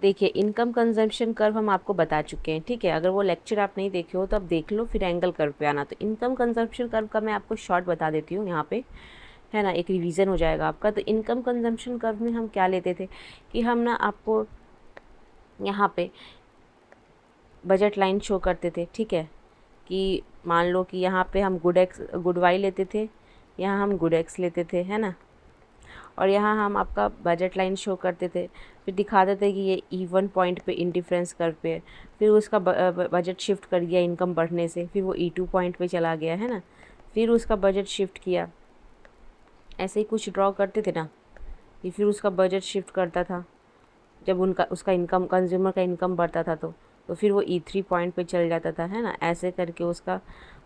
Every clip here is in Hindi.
देखिए इनकम कंजम्पशन कर्व हम आपको बता चुके हैं, ठीक है। अगर वो लेक्चर आप नहीं देखे हो तो आप देख लो, फिर एंगल कर्व पे आना। तो इनकम कंजम्पशन कर्व का मैं आपको शॉर्ट बता देती हूँ यहाँ पे, है ना, एक रिवीजन हो जाएगा आपका। तो इनकम कंजम्पशन कर्व में हम क्या लेते थे कि हम ना आपको यहाँ पे बजट लाइन शो करते थे, ठीक है। कि मान लो कि यहाँ पे हम गुड वाई लेते थे, यहाँ हम गुड एक्स लेते थे, है ना, और यहाँ हम आपका बजट लाइन शो करते थे। फिर दिखाते थे कि ये E1 पॉइंट पे इंडिफरेंस कर्व पे है, फिर उसका बजट शिफ्ट कर गया इनकम बढ़ने से, फिर वो E2 पॉइंट पे चला गया, है ना, फिर उसका बजट शिफ्ट किया। ऐसे ही कुछ ड्रॉ करते थे ना, कि फिर उसका बजट शिफ्ट करता था जब उसका इनकम, कंज्यूमर का इनकम बढ़ता था तो फिर वो E3 पॉइंट पे चल जाता था, है ना, ऐसे करके उसका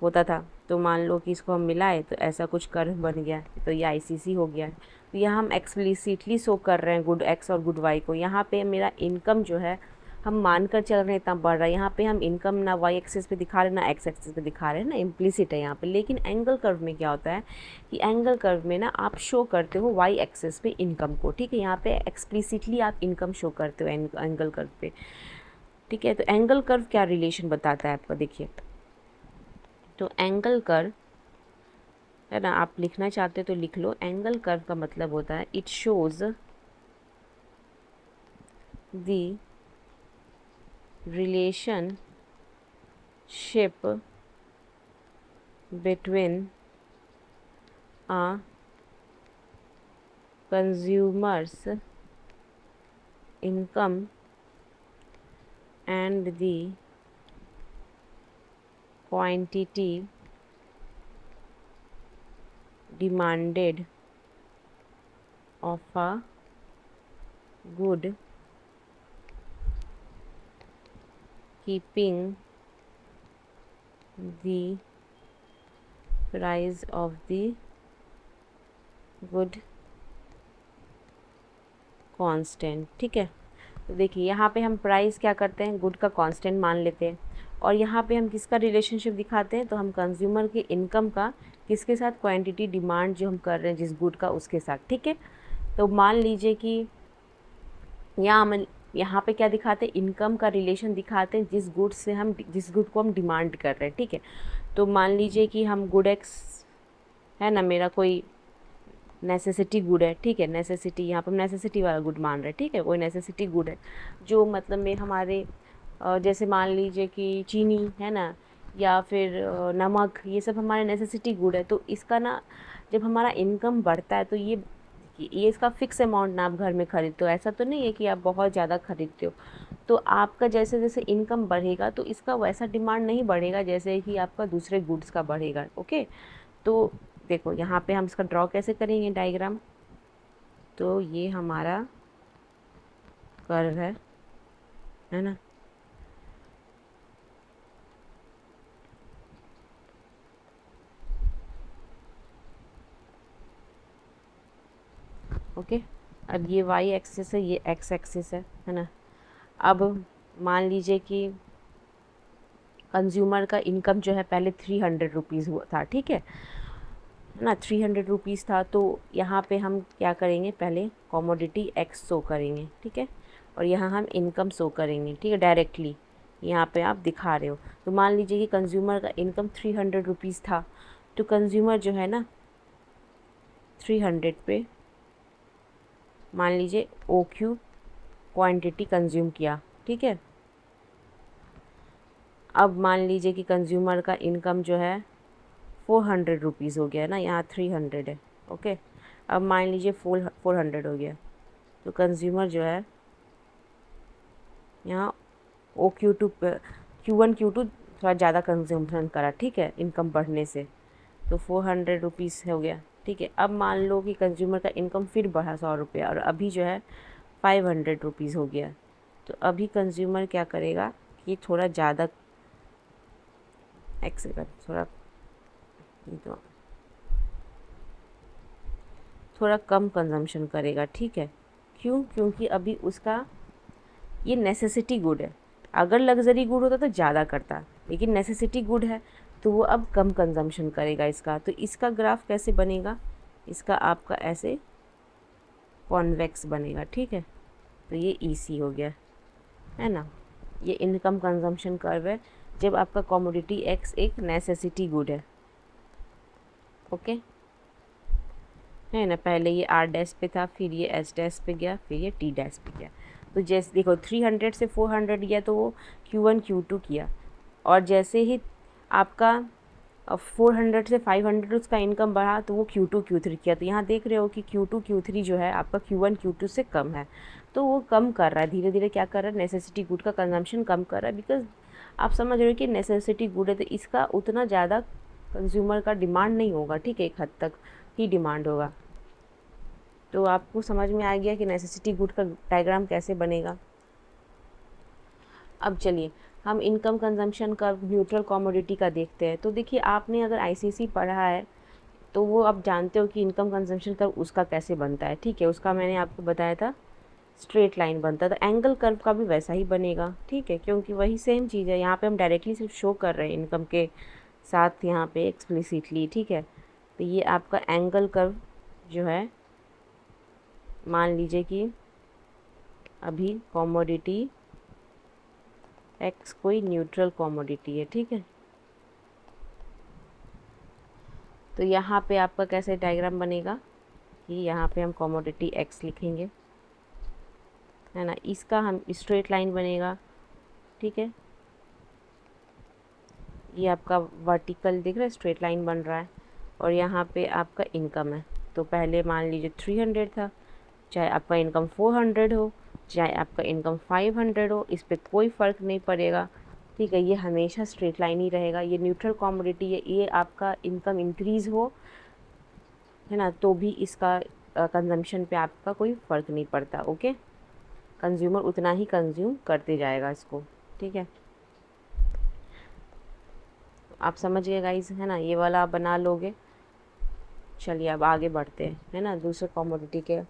होता था। तो मान लो कि इसको हम मिलाए तो ऐसा कुछ कर्व बन गया, तो ये ICC हो गया। तो यहाँ हम एक्सप्लिसिटली शो कर रहे हैं गुड एक्स और गुड वाई को। यहाँ पे मेरा इनकम जो है हम मानकर चल रहे हैं इतना बढ़ रहा है, यहाँ पे हम इनकम ना वाई एक्सिस पे दिखा रहे हैं ना एक्स एक्सिस पे दिखा रहे हैं ना, इम्प्लिसिट है यहाँ पे। लेकिन एंगल कर्व में क्या होता है कि एंगल कर्व में ना आप शो करते हो वाई एक्सिस पे इनकम को, ठीक है। यहाँ पे एक्सप्लिसिटली आप इनकम शो करते हो एंगल कर्व पे, ठीक है। तो एंगल कर्व क्या रिलेशन बताता है आपका, देखिए। तो एंगल कर्व, है ना, आप लिखना चाहते हो तो लिख लो। एंगल कर्व का मतलब होता है it shows the relationship between a consumer's income and the quantity demanded of a good, keeping the price of the good constant, ठीक है। तो देखिए यहाँ पे हम प्राइस क्या करते हैं, गुड का कांस्टेंट मान लेते हैं, और यहाँ पे हम किसका रिलेशनशिप दिखाते हैं, तो हम कंज्यूमर के इनकम का किसके साथ, क्वांटिटी डिमांड जो हम कर रहे हैं जिस गुड का उसके साथ, ठीक है। तो मान लीजिए कि यहाँ पे क्या दिखाते हैं, इनकम का रिलेशन दिखाते हैं जिस गुड को हम डिमांड कर रहे हैं, ठीक है। तो मान लीजिए कि हम गुड एक्स, है ना, मेरा कोई नेसेसिटी गुड है, ठीक है। नेसेसिटी, यहाँ पर नेसेसिटी वाला गुड मान रहे हैं, ठीक है। कोई नेसेसिटी गुड है जो मतलब में हमारे जैसे मान लीजिए कि चीनी, है ना, या फिर नमक, ये सब हमारे नेसेसिटी गुड है। तो इसका ना जब हमारा इनकम बढ़ता है तो ये इसका फिक्स अमाउंट ना आप घर में खरीदते हो, ऐसा तो नहीं है कि आप बहुत ज़्यादा खरीदते हो। तो आपका जैसे जैसे इनकम बढ़ेगा तो इसका वैसा डिमांड नहीं बढ़ेगा जैसे कि आपका दूसरे गुड्स का बढ़ेगा, ओके। तो देखो यहाँ पे हम इसका ड्रॉ कैसे करेंगे डायग्राम। तो ये हमारा कर्व है ना। ओके, अब ये वाई एक्सिस है, ये एक्स एक्सिस है ना। अब मान लीजिए कि कंज्यूमर का इनकम जो है पहले 300 रुपीज़ हुआ था, ठीक है ना, 300 रुपीज़ था। तो यहाँ पे हम क्या करेंगे, पहले कॉमोडिटी एक्स शो करेंगे, ठीक है, और यहाँ हम इनकम शो करेंगे, ठीक है, डायरेक्टली यहाँ पे आप दिखा रहे हो। तो मान लीजिए कि कंज्यूमर का इनकम 300 रुपीज़ था, तो कंज्यूमर जो है ना 300 पे मान लीजिए OQ क्वांटिटी कंज्यूम किया, ठीक है। अब मान लीजिए कि कंज्यूमर का इनकम जो है 400 रुपीज़ हो गया है ना, यहाँ 300 है, ओके। अब मान लीजिए 400 हो गया, तो कंज्यूमर जो है यहाँ Q1 Q2 थोड़ा ज़्यादा कंज्यूमशन करा, ठीक है, इनकम बढ़ने से, तो 400 रुपीज़ हो गया, ठीक है। अब मान लो कि कंज्यूमर का इनकम फिर बढ़ा 100 रुपया, और अभी जो है 500 रुपीज़ हो गया। तो अभी कंज्यूमर क्या करेगा कि थोड़ा ज़्यादा तो थोड़ा कम कंजम्पशन करेगा, ठीक है। क्यों, क्योंकि अभी उसका ये नेसेसिटी गुड है। अगर लग्जरी गुड होता तो ज़्यादा करता, लेकिन नेसेसिटी गुड है तो वो अब कम कंजम्पशन करेगा इसका। तो इसका ग्राफ कैसे बनेगा, इसका आपका ऐसे कॉन्वेक्स बनेगा, ठीक है। तो ये EC हो गया, है ना। ये इनकम कंजम्पशन कर्व है जब आपका कमोडिटी एक्स एक नेसेसिटी गुड है। ओके, है ना। पहले ये आर डैश पे था, फिर ये एस डैश पे गया, फिर ये टी डैश पे गया। तो जैसे देखो 300 से 400 गया तो वो Q1 Q2 किया, और जैसे ही आपका 400 से 500 उसका इनकम बढ़ा तो वो Q2 Q3 किया। तो यहाँ देख रहे हो कि Q2 Q3 जो है आपका Q1 Q2 से कम है। तो वो कम कर रहा है धीरे धीरे, क्या कर रहा है, नेसेसिटी गुड का कंजम्पशन कम कर रहा है। बिकॉज आप समझ रहे हो कि नेसेसिटी गुड है तो इसका उतना ज़्यादा कंज्यूमर का डिमांड नहीं होगा, ठीक है, एक हद तक ही डिमांड होगा। तो आपको समझ में आ गया कि नेसेसिटी गुड का डायग्राम कैसे बनेगा। अब चलिए हम income consumption curve neutral commodity का देखते हैं। तो देखिए आपने अगर आईसीसी पढ़ा है तो वो आप जानते हो कि इनकम कंजम्पशन कर्व उसका कैसे बनता है, ठीक है। उसका मैंने आपको बताया था स्ट्रेट लाइन बनता है, तो एंगल कर्व का भी वैसा ही बनेगा, ठीक है, क्योंकि वही सेम चीज़ है। यहाँ पे हम डायरेक्टली सिर्फ शो कर रहे हैं इनकम के साथ यहाँ पे एक्सप्लिसिटली, ठीक है। तो ये आपका एंगल कर्व जो है, मान लीजिए कि अभी कॉमोडिटी एक्स कोई न्यूट्रल कॉमोडिटी है, ठीक है। तो यहाँ पे आपका कैसे डायग्राम बनेगा कि यहाँ पे हम कॉमोडिटी एक्स लिखेंगे, है ना। इसका हम स्ट्रेट लाइन बनेगा, ठीक है। ये आपका वर्टिकल दिख रहा है, स्ट्रेट लाइन बन रहा है। और यहाँ पे आपका इनकम है, तो पहले मान लीजिए 300 था, चाहे आपका इनकम 400 हो, चाहे आपका इनकम 500 हो, इस पर कोई फ़र्क नहीं पड़ेगा, ठीक है। ये हमेशा स्ट्रेट लाइन ही रहेगा। ये न्यूट्रल कॉमोडिटी है, ये आपका इनकम इंक्रीज़ हो, है ना, तो भी इसका कंजम्पशन पे आपका कोई फ़र्क नहीं पड़ता। ओके, कंज्यूमर उतना ही कंज्यूम करते जाएगा इसको, ठीक है। आप समझ गए गाइस, है ना। ये वाला आप बना लोगे। चलिए अब आगे बढ़ते हैं, है ना, दूसरे कॉमोडिटी के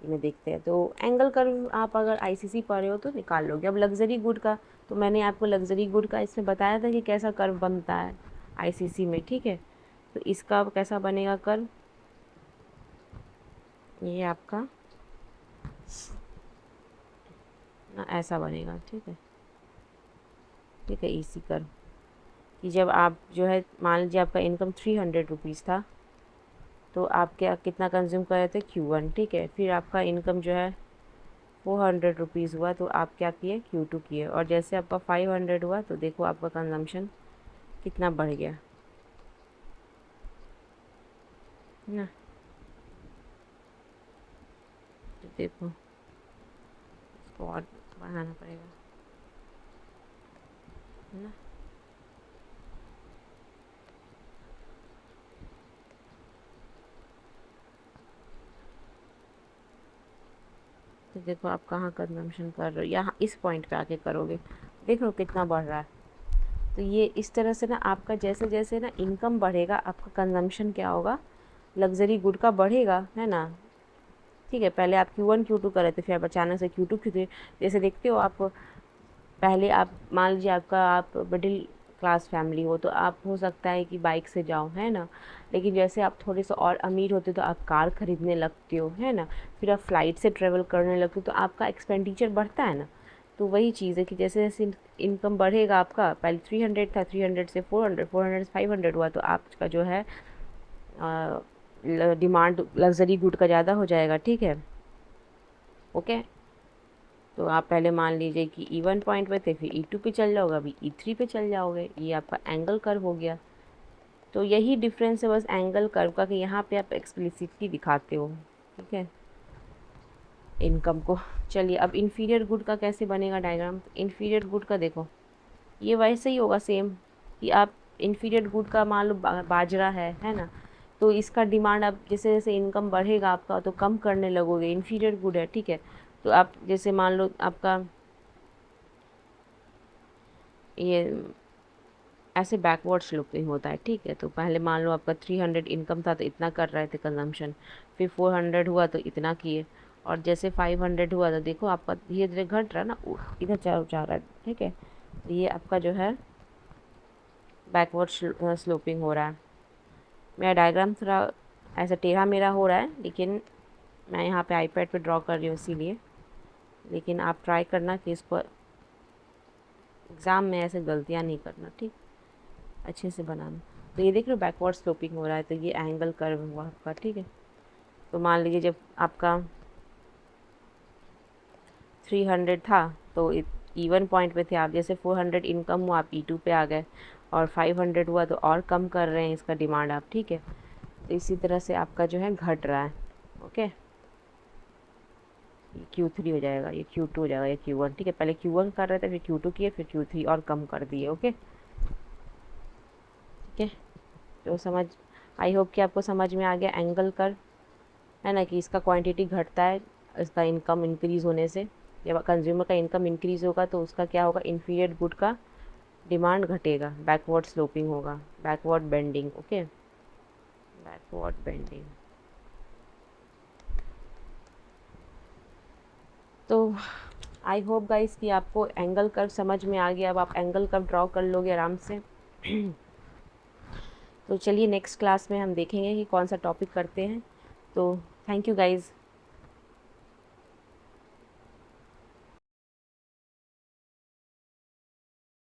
में देखते हैं। तो एंगल कर्व आप अगर आईसीसी पढ़ रहे हो तो निकाल लोगे। अब लग्जरी गुड का, तो मैंने आपको लग्जरी गुड का इसमें बताया था कि कैसा कर्व बनता है आईसीसी में, ठीक है। तो इसका कैसा बनेगा कर्व, ये आपका ना ऐसा बनेगा, ठीक है, ठीक है। इसी कर्व कि जब आप जो है, मान लीजिए आपका इनकम 300 रुपीज़ था, तो आप क्या कितना कंज्यूम कर रहे थे, Q1, ठीक है। फिर आपका इनकम जो है 400 रुपीज़ हुआ, तो आप क्या किए, Q2 किए। और जैसे आपका 500 हुआ तो देखो आपका कंजम्पशन कितना बढ़ गया, है ना। तो देखो इसको और बढ़ाना पड़ेगा, है ना। तो देखो आप कहाँ कंजम्पशन कर रहे हो, यहाँ इस पॉइंट पे आके करोगे, देख लो कितना बढ़ रहा है। तो ये इस तरह से ना आपका जैसे जैसे ना इनकम बढ़ेगा आपका कंजम्पशन क्या होगा, लग्जरी गुड का बढ़ेगा, है ना, ठीक है। पहले आप Q1 Q2 कर रहे थे, फिर आप अचानक से Q2 Q3, जैसे देखते हो आप, पहले आप मान लीजिए आपका आप मिडिल क्लास फैमिली हो तो आप हो सकता है कि बाइक से जाओ, है ना। लेकिन जैसे आप थोड़े से और अमीर होते तो आप कार खरीदने लगते हो, है ना। फिर आप फ्लाइट से ट्रेवल करने लगते हो तो आपका एक्सपेंडिचर बढ़ता है ना। तो वही चीज़ है कि जैसे जैसे इनकम बढ़ेगा आपका, पहले 300 था, 300 से 400, 400 से 500 हुआ, तो आपका जो है डिमांड लग्जरी गुड का ज़्यादा हो जाएगा, ठीक है। ओके, तो आप पहले मान लीजिए कि E1 पॉइंट पे थे, फिर E2 पे चल जाओगे, अभी E3 पे चल जाओगे। ये आपका एंगल कर्व हो गया। तो यही डिफरेंस है बस एंगल कर्व का, कि यहाँ पे आप एक्सप्लिसिटली दिखाते हो, ठीक है, इनकम को। चलिए अब इन्फीरियर गुड का कैसे बनेगा डायग्राम। इन्फीरियर गुड का देखो ये वैसे ही होगा सेम, कि आप इन्फीरियर गुड का मान लो बाजरा है ना। तो इसका डिमांड आप जैसे जैसे इनकम बढ़ेगा आपका तो कम करने लगोगे, इन्फीरियर गुड है, ठीक है। तो आप जैसे मान लो आपका ये ऐसे बैकवर्ड स्लोपिंग होता है, ठीक है। तो पहले मान लो आपका 300 इनकम था तो इतना कर रहे थे कंजम्पशन, फिर 400 हुआ तो इतना किए, और जैसे 500 हुआ तो देखो आपका धीरे धीरे घट रहा है ना, इधर जा रहा है, ठीक है। तो ये आपका जो है बैकवर्ड स्लोपिंग हो रहा है। मेरा डायग्राम थोड़ा ऐसा टेढ़ा मेरा हो रहा है, लेकिन मैं यहाँ पे आईपैड पे ड्रॉ कर रही हूँ इसीलिए। लेकिन आप ट्राई करना कि इसको एग्ज़ाम में ऐसे गलतियाँ नहीं करना, ठीक, अच्छे से बनाना। तो ये देख रहे हो बैकवर्ड स्लोपिंग हो रहा है, तो ये एंगल कर्व हुआ आपका, ठीक है। तो मान लीजिए जब आपका 300 था तो E1 पॉइंट पे थे आप, जैसे 400 इनकम हुआ आप E2 पे आ गए, और 500 हुआ तो और कम कर रहे हैं इसका डिमांड आप, ठीक है। तो इसी तरह से आपका जो है घट रहा है, ओके। ये Q3 हो जाएगा, ये Q2 हो जाएगा, ये Q1, ठीक है। पहले Q1 कर रहे थे, फिर Q2 किए, फिर Q3 और कम कर दिए, ओके, ठीक है। तो समझ, आई होप कि आपको समझ में आ गया एंगल कर्व, है ना, कि इसका क्वांटिटी घटता है इसका इनकम इंक्रीज़ होने से। जब कंज्यूमर का इनकम इंक्रीज़ होगा तो उसका क्या होगा, इन्फीरियर गुड का डिमांड घटेगा, बैकवर्ड स्लोपिंग होगा, backward bending, okay, backward bending. तो आई होप गाइस कि आपको एंगल कर्व समझ में आ गया। अब आप एंगल कर्व ड्रॉ कर लोगे आराम से। तो चलिए नेक्स्ट क्लास में हम देखेंगे कि कौन सा टॉपिक करते हैं। तो थैंक यू गाइज़।